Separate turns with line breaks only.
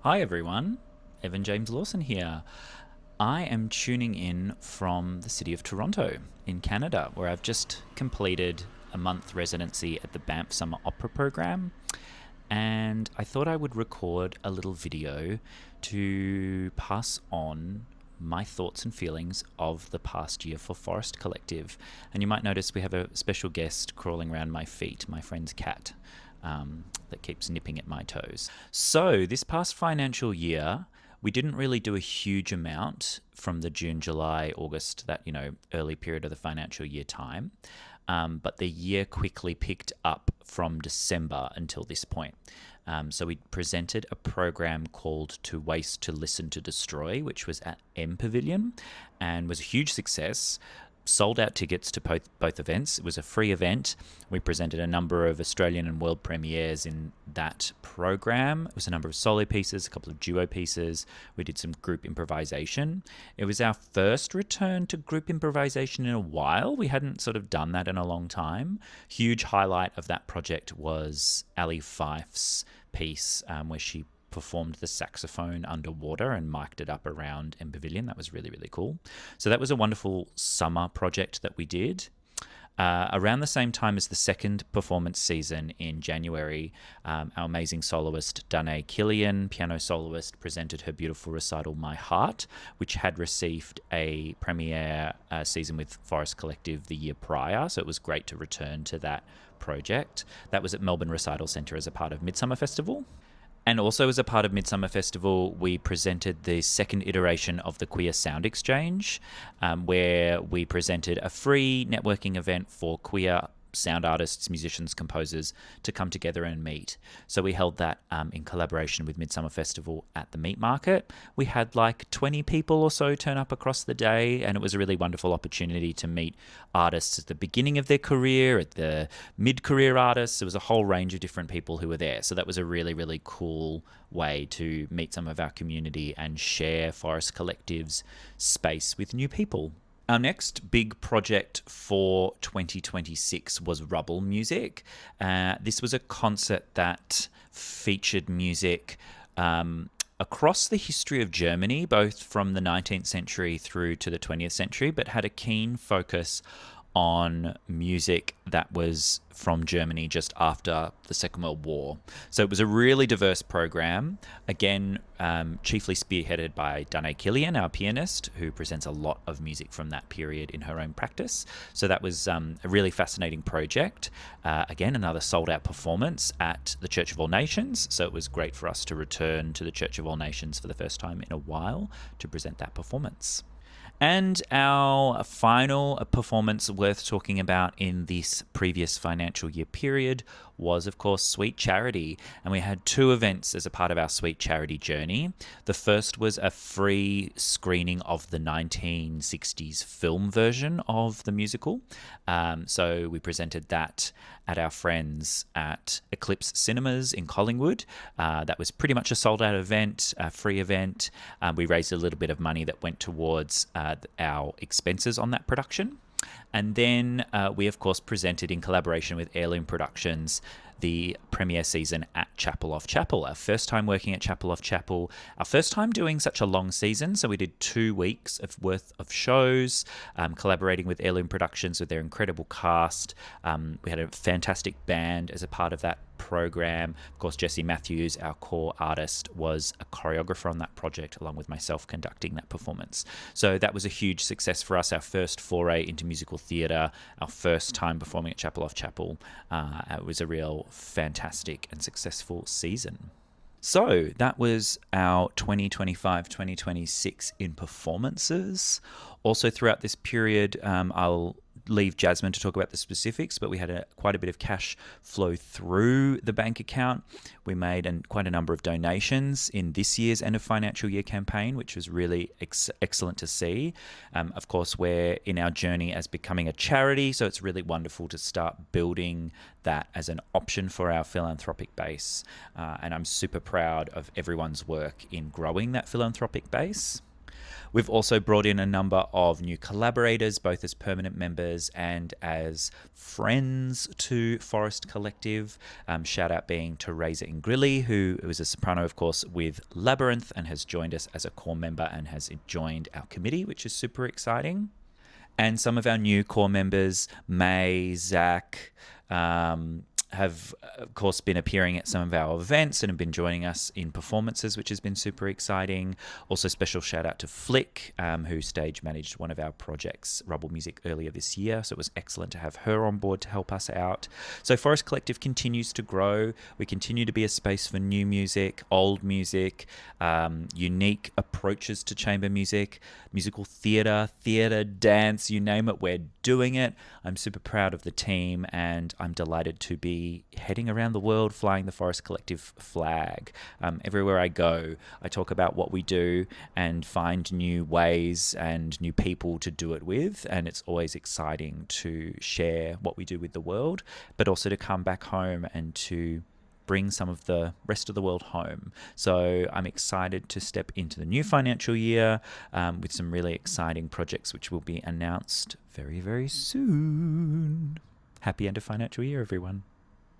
Hi everyone, Evan James Lawson here. I am tuning in from the city of Toronto in Canada, where I've just completed a month residency at the Banff Summer Opera Program. And I thought I would record a little video to pass on my thoughts and feelings of the past year for Forest Collective. And you might notice we have a special guest crawling around my feet, my friend's cat, that keeps nipping at my toes. So, this past financial year, we didn't really do a huge amount from the June, July, August, that, early period of the financial year time. But the year quickly picked up from December until this point. So we presented a program called To Waste, to Listen, to Destroy, which was at M Pavilion and was a huge success. Sold out tickets to both events. It was a free event. We presented a number of Australian and world premieres in that program. It was a number of solo pieces, a couple of duo pieces. We did some group improvisation. It was our first return to group improvisation in a while. We hadn't sort of done that in a long time. Huge highlight of that project was Ali Fife's piece, where she performed the saxophone underwater and mic'd it up around M Pavilion. That was really, really cool. So that was a wonderful summer project that we did. Around the same time as the second performance season in January, our amazing soloist Danae Killian, piano soloist, presented her beautiful recital My Heart, which had received a premiere season with Forest Collective the year prior. So it was great to return to that project. That was at Melbourne Recital Centre as a part of Midsummer Festival. And also as a part of Midsummer Festival, we presented the second iteration of the Queer Sound Exchange, where we presented a free networking event for queer sound artists, musicians, composers to come together and meet. So we held that in collaboration with Midsummer Festival at the Meat Market. We had like 20 people or so turn up across the day, and it was a really wonderful opportunity to meet artists at the beginning of their career, at the mid-career artists. There was a whole range of different people who were there. So that was a really, really cool way to meet some of our community and share Forest Collective's space with new people. Our next big project for 2026 was Rubble Music. This was a concert that featured music across the history of Germany, both from the 19th century through to the 20th century, but had a keen focus on music that was from Germany just after the Second World War. So it was a really diverse program, again, chiefly spearheaded by Danae Killian, our pianist, who presents a lot of music from that period in her own practice. So that was a really fascinating project. Again, another sold-out performance at the Church of All Nations. So it was great for us to return to the Church of All Nations for the first time in a while to present that performance. And our final performance worth talking about in this previous financial year period was, of course, Sweet Charity. And we had two events as a part of our Sweet Charity journey. The first was a free screening of the 1960s film version of the musical. So we presented that at our friends at Eclipse Cinemas in Collingwood. That was pretty much a sold-out event, a free event. We raised a little bit of money that went towards our expenses on that production. And then we, of course, presented in collaboration with Heirloom Productions the premiere season at Chapel Off Chapel. Our first time working at Chapel Off Chapel, our first time doing such a long season. So we did 2 weeks worth of shows, collaborating with Heirloom Productions with their incredible cast. We had a fantastic band as a part of that program. Of course, Jesse Matthews, our core artist, was a choreographer on that project, along with myself conducting that performance. So that was a huge success for us, our first foray into musical theatre, our first time performing at Chapel Off Chapel. It was a real fantastic and successful season. So that was our 2025-2026 in performances. Also throughout this period, I'll leave Jasmine to talk about the specifics, but we had quite a bit of cash flow through the bank account. We made quite a number of donations in this year's end of financial year campaign, which was really excellent to see. Of course, we're in our journey as becoming a charity, so it's really wonderful to start building that as an option for our philanthropic base. And I'm super proud of everyone's work in growing that philanthropic base. We've also brought in a number of new collaborators, both as permanent members and as friends to Forest Collective. Shout out being Teresa Ingrilli, who is a soprano, of course, with Labyrinth and has joined us as a core member and has joined our committee, which is super exciting. And some of our new core members, May, Zach, have, of course, been appearing at some of our events and have been joining us in performances, which has been super exciting. Also, special shout out to Flick, who stage managed one of our projects, Rubble Music, earlier this year. So it was excellent to have her on board to help us out. So Forest Collective continues to grow. We continue to be a space for new music, old music, unique approaches to chamber music, musical theatre, dance, you name it, we're doing it. I'm super proud of the team, and I'm delighted to be heading around the world flying the Forest Collective flag. Everywhere I go, I talk about what we do and find new ways and new people to do it with, and it's always exciting to share what we do with the world, but also to come back home and to bring some of the rest of the world home. So I'm excited to step into the new financial year with some really exciting projects which will be announced very, very soon. Happy end of financial year, everyone.